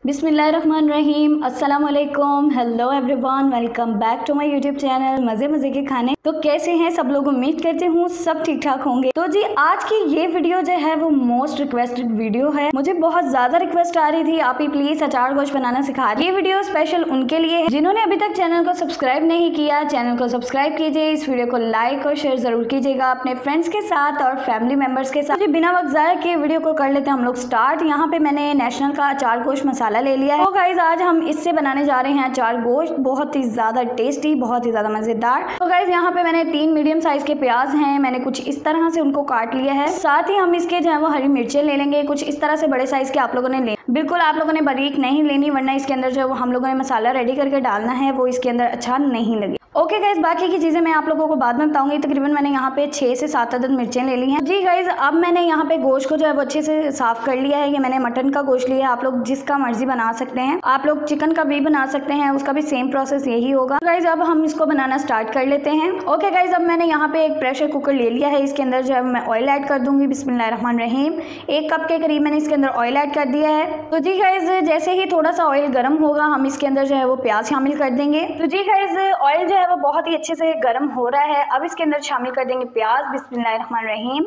बिस्मिल्लाहिर्रहमानिर्रहीम, अस्सलाम वालेकुम, hello everyone, welcome back to my YouTube channel मज़े मज़े के खाने। तो कैसे हैं सब लोग? उम्मीद करती हूँ सब ठीक ठाक होंगे। तो जी आज की ये वीडियो जो है वो मोस्ट रिक्वेस्टेड वीडियो है। मुझे बहुत ज़्यादा रिक्वेस्ट आ रही थी, आप ही प्लीज़ अचार गोश्त बनाना सिखा। ये वीडियो स्पेशल उनके लिए है जिन्होंने अभी तक चैनल को सब्सक्राइब नहीं किया। चैनल को सब्सक्राइब कीजिए, इस वीडियो को लाइक और शेयर जरूर कीजिएगा अपने फ्रेंड्स के साथ और फैमिली मेम्बर्स के साथ। बिना वक्त ज़ाया के वीडियो को कर लेते हैं हम लोग स्टार्ट। यहाँ पे मैंने नेशनल का अचार गोश्त मसाला ले लिया है। तो गाइज आज हम इससे बनाने जा रहे हैं अचार गोश्त, बहुत ही ज्यादा टेस्टी, बहुत ही ज्यादा मजेदार। तो गाइज यहाँ पे मैंने 3 मीडियम साइज के प्याज हैं, मैंने कुछ इस तरह से उनको काट लिया है। साथ ही हम इसके जो है वो हरी मिर्चें ले लेंगे, कुछ इस तरह से बड़े साइज के आप लोगों ने ले। बिल्कुल आप लोगों ने बारीक नहीं लेनी, वरना इसके अंदर जो हम लोगों ने मसाला रेडी करके डालना है वो इसके अंदर अच्छा नहीं लगे। ओके गाइज, बाकी की चीज़ें मैं आप लोगों को बाद में बताऊंगी। तकरीबन मैंने यहाँ पे 6 से 7 अदद मिर्चें ले ली हैं। जी गाइज, अब मैंने यहाँ पे गोश्त को जो है वो अच्छे से साफ कर लिया है। ये मैंने मटन का गोश्त लिया है, आप लोग जिसका मर्जी बना सकते हैं। आप लोग चिकन का भी बना सकते हैं, उसका भी सेम प्रोसेस यही होगा। गाइज अब हम इसको बनाना स्टार्ट कर लेते हैं। ओके गाइज, अब मैंने यहाँ पे एक प्रेशर कुकर ले लिया है। इसके अंदर जो है मैं ऑयल ऐड कर दूंगी। बिस्मिल्लाहिर्रहमानिर्रहीम। 1 कप के करीब मैंने इसके अंदर ऑयल ऐड कर दिया है। तो जी गाइज जैसे ही थोड़ा सा ऑयल गर्म होगा हम इसके अंदर जो है वो प्याज शामिल कर देंगे। तो जी गाइज ऑयल जो है वो बहुत ही अच्छे से गर्म हो रहा है। अब इसके अंदर शामिल कर देंगे प्याज। बिस्मिल्लाहिर्रहमानिर्रहीम।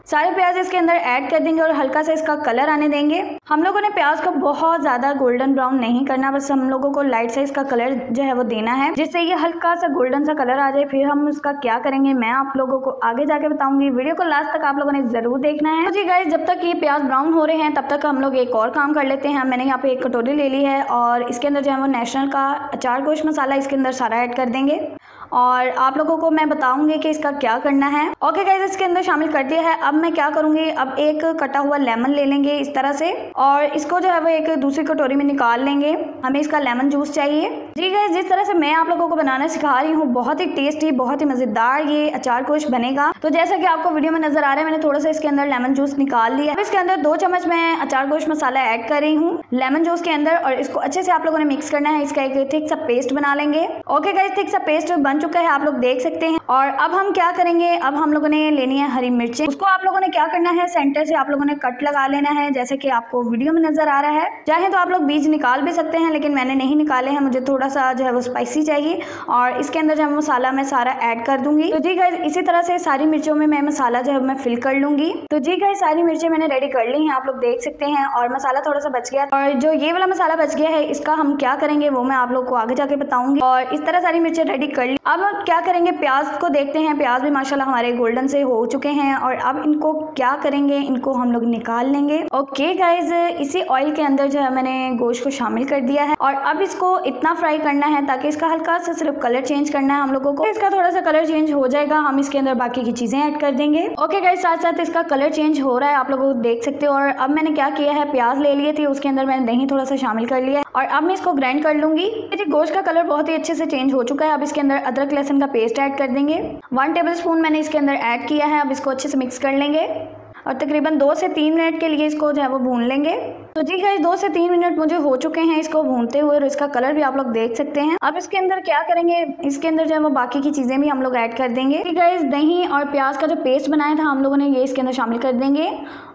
सारे प्याज इसके अंदर ऐड कर देंगे और हल्का सा इसका कलर आने देंगे। हम लोगों ने प्याज को बहुत ज्यादा गोल्डन ब्राउन नहीं करना, बस हम लोगों को लाइट सा इसका कलर जो है वो देना है, जिससे ये हल्का सा गोल्डन सा कलर आ जाए। फिर हम उसका क्या करेंगे मैं आप लोगों को आगे जाके बताऊंगी। वीडियो को लास्ट तक आप लोगों ने जरूर देखना है। तो जी गाइस, जब तक ये प्याज ब्राउन हो रहे हैं तब तक हम लोग एक और काम कर लेते हैं। मैंने यहाँ पे एक कटोरी ले ली है और इसके अंदर जो है वो नेशनल का अचार गोश्त मसाला इसके अंदर सारा ऐड कर देंगे और आप लोगों को मैं बताऊंगी कि इसका क्या करना है। ओके गाइस, इसके अंदर शामिल कर दिया है। अब मैं क्या करूंगी, अब एक कटा हुआ लेमन ले लेंगे इस तरह से और इसको जो है वो एक दूसरी कटोरी में निकाल लेंगे। हमें इसका लेमन जूस चाहिए। जी गाइस, जिस तरह से मैं आप लोगों को बनाना सिखा रही हूँ बहुत ही टेस्टी, बहुत ही मजेदार ये अचार गोश्त बनेगा। तो जैसा कि आपको वीडियो में नजर आ रहा है, मैंने थोड़ा सा इसके अंदर लेमन जूस निकाल लिया। अब इसके अंदर 2 चम्मच मैं अचार गोश्त मसाला ऐड कर रही हूँ लेमन जूस के अंदर और इसको अच्छे से आप लोगों ने मिक्स करना है। इसका एक थिक सा पेस्ट बना लेंगे। ओके गाइस, थिक सा पेस्ट बन चुका है, आप लोग देख सकते हैं। और अब हम क्या करेंगे, अब हम लोगों ने लेनी है हरी मिर्चें। उसको आप लोगों ने क्या करना है, सेंटर से आप लोगों ने कट लगा लेना है, जैसे कि आपको वीडियो में नजर आ रहा है। चाहे तो आप लोग बीज निकाल भी सकते हैं, लेकिन मैंने नहीं निकाले हैं, मुझे थोड़ा सा जो है वो स्पाइसी चाहिए। और इसके अंदर जो है मसाला मैं सारा ऐड कर दूंगी। तो जी गाइस, इसी तरह से सारी मिर्चों में मैं मसाला जो है मैं फिल कर लूंगी। तो जी गाइस, सारी मिर्चें मैंने रेडी कर ली हैं, आप लोग देख सकते हैं। और मसाला थोड़ा सा बच गया और जो ये वाला मसाला बच गया है इसका हम क्या करेंगे वो मैं आप लोग को आगे जाके बताऊंगी। और इस तरह सारी मिर्चें रेडी कर ली। अब हम क्या करेंगे, प्याज को देखते हैं। प्याज भी माशाल्लाह हमारे गोल्डन से हो चुके हैं और अब इनको क्या करेंगे, इनको हम लोग निकाल लेंगे। ओके गाइज, इसी ऑयल के अंदर जो है मैंने गोश्त को शामिल कर दिया है और अब इसको इतना फ्राई करना है ताकि इसका हल्का सा सिर्फ कलर चेंज करना है हम लोगों को। इसका थोड़ा सा कलर चेंज हो जाएगा, हम इसके अंदर बाकी की चीजें ऐड कर देंगे। ओके गाइज, साथ साथ इसका कलर चेंज हो रहा है, आप लोग देख सकते हो। और अब मैंने क्या किया है, प्याज ले लिए थे, उसके अंदर मैंने दही थोड़ा सा शामिल कर लिया और अब मैं इसको ग्राइंड कर लूंगी। गोश्त का कलर बहुत ही अच्छे से चेंज हो चुका है। अब इसके अंदर अदरक लहसुन का पेस्ट ऐड कर देंगे। 1 टेबलस्पून मैंने इसके अंदर ऐड किया है। अब इसको अच्छे से मिक्स कर लेंगे और तकरीबन 2 से 3 मिनट के लिए इसको जो है वो भून लेंगे। तो जी गाइस, 2 से 3 मिनट मुझे हो चुके हैं इसको भूनते हुए और इसका कलर भी आप लोग देख सकते हैं। अब इसके अंदर क्या करेंगे, इसके अंदर जो है वो बाकी की चीजें भी हम लोग ऐड कर देंगे। जी गाइस, दही और प्याज का जो पेस्ट बनाया था हम लोगों ने ये इसके अंदर शामिल कर देंगे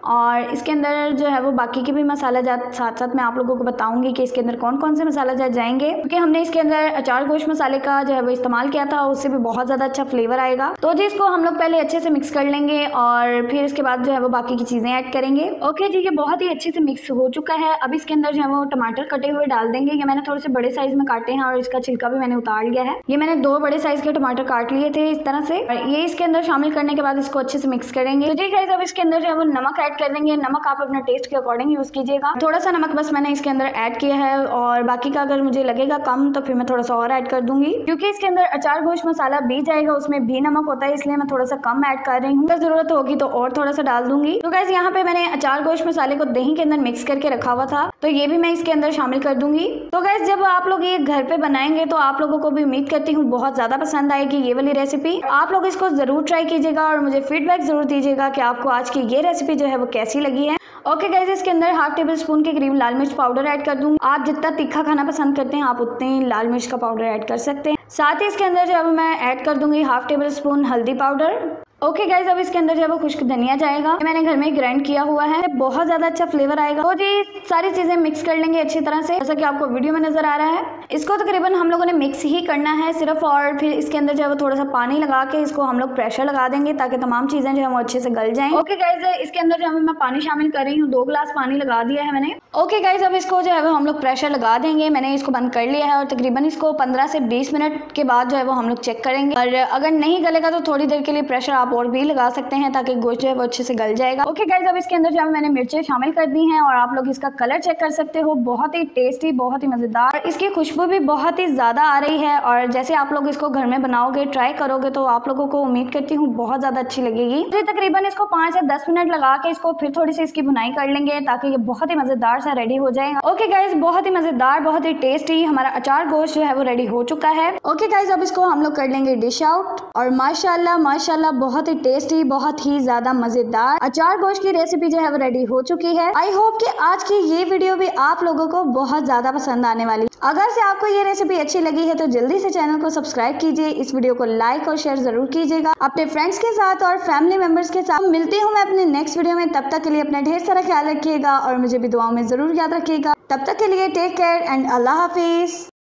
और इसके अंदर जो है वो बाकी के भी मसाला जात साथ साथ मैं आप लोगों को बताऊंगी कि इसके अंदर कौन कौन से मसाला जात जाएंगे, क्योंकि हमने इसके अंदर अचार गोश्त मसाले का जो है वो इस्तेमाल किया था, उससे भी बहुत ज्यादा अच्छा फ्लेवर आएगा। तो जी इसको हम लोग पहले अच्छे से मिक्स कर लेंगे और फिर इसके बाद जो है वो बाकी की चीजें ऐड करेंगे। ओके जी, ये बहुत ही अच्छे से मिक्स हो चुका है। अब इसके अंदर जो है वो टमाटर कटे हुए डाल देंगे। ये मैंने थोड़े से बड़े साइज में काटे हैं और इसका छिलका भी मैंने उतार लिया है। ये मैंने 2 बड़े साइज के टमाटर काट लिए थे इस तरह से। ये इसके अंदर शामिल करने के बाद इसको अच्छे से मिक्स करेंगे। तो जी गाइस, अब इसके अंदर जो है वो नमक ऐड कर देंगे। नमक आप अपने टेस्ट के अकॉर्डिंग यूज कीजिएगा, थोड़ा सा नमक बस मैंने इसके अंदर ऐड किया है और बाकी का अगर मुझे लगेगा कम तो फिर मैं थोड़ा सा और ऐड कर दूंगी, क्योंकि इसके अंदर अचार गोश्त मसाला भी जाएगा, उसमें भी नमक होता है, इसलिए मैं थोड़ा सा कम ऐड कर रही हूँ। अगर जरूरत होगी तो और थोड़ा सा डाल दूंगी। तो गाइस, यहाँ पे मैंने अचार गोश्त मसाले को दही के अंदर मिक्स करके रखा हुआ था, तो ये भी मैं इसके अंदर शामिल कर दूंगी। तो गाइस, जब आप लोग ये घर पे बनाएंगे तो आप लोगों को भी उम्मीद करती हूँ बहुत ज्यादा पसंद आएगी ये वाली रेसिपी। आप लोग इसको जरूर ट्राई कीजिएगा और मुझे फीडबैक जरूर दीजिएगा कि आपको आज की ये रेसिपी जो है वो कैसी लगी है। ओके गाइस, इसके अंदर 1/2 टेबलस्पून के करीब लाल मिर्च पाउडर ऐड कर दूंगी। आप जितना तीखा खाना पसंद करते हैं आप उतनी लाल मिर्च का पाउडर ऐड कर सकते हैं। साथ ही इसके अंदर जो है मैं ऐड कर दूंगी 1/2 टेबलस्पून हल्दी पाउडर ओके गाइज, अब इसके अंदर जो है वो खुश्क धनिया जाएगा, मैंने घर में ग्राइंड किया हुआ है, बहुत ज्यादा अच्छा फ्लेवर आएगा। तो जी सारी चीजें मिक्स कर लेंगे अच्छी तरह से, जैसा कि आपको वीडियो में नजर आ रहा है। इसको तकरीबन हम लोगों ने मिक्स ही करना है सिर्फ, और फिर इसके अंदर जो है वो थोड़ा सा पानी लगा के इसको हम लोग प्रेशर लगा देंगे ताकि तमाम चीजें जो है वो अच्छे से गल जाएं। ओके गाइज, इसके अंदर जो है मैं पानी शामिल कर रही हूँ, 2 गिलास पानी लगा दिया है मैंने। ओके गाइज, अब इसको जो है वो हम लोग प्रेशर लगा देंगे, मैंने इसको बंद कर लिया है और तकरीबन इसको 15 से 20 मिनट के बाद जो है वो हम लोग चेक करेंगे। और अगर नहीं गलेगा तो थोड़ी देर के लिए प्रेशर आप और भी लगा सकते हैं ताकि गोश्त जो है वो अच्छे से गल जाएगा। ओके गाइज, अब इसके अंदर जो है मैंने मिर्चें शामिल कर दी हैं और आप लोग इसका कलर चेक कर सकते हो, बहुत ही टेस्टी, बहुत ही मजेदार, इसकी खुशबू भी बहुत ही ज्यादा आ रही है। और जैसे आप लोग इसको घर में बनाओगे, ट्राई करोगे तो आप लोगों को उम्मीद करती हूँ बहुत ज्यादा अच्छी लगेगी। तो तकरीबन इसको 5 से 10 मिनट लगा के इसको फिर थोड़ी सी इसकी भुनाई कर लेंगे ताकि ये बहुत ही मजेदार सा रेडी हो जाएगा। ओके गाइज, बहुत ही मजेदार, बहुत ही टेस्टी हमारा अचार गोश्त जो है वो रेडी हो चुका है। ओके गाइज, अब इसको हम लोग कर लेंगे डिश आउट और माशाल्लाह माशाल्लाह बहुत ही टेस्टी, बहुत ही ज्यादा मजेदार अचार गोश्त की रेसिपी जो है वो रेडी हो चुकी है। आई होप कि आज की ये वीडियो भी आप लोगों को बहुत ज्यादा पसंद आने वाली। अगर से आपको ये रेसिपी अच्छी लगी है तो जल्दी से चैनल को सब्सक्राइब कीजिए, इस वीडियो को लाइक और शेयर जरूर कीजिएगा अपने फ्रेंड्स के साथ और फैमिली मेंबर्स के साथ। मिलती हूँ मैं अपने नेक्स्ट वीडियो में, तब तक के लिए अपना ढेर सारा ख्याल रखिएगा और मुझे भी दुआओं में जरूर याद रखिएगा। तब तक के लिए टेक केयर एंड अल्लाह हाफिज।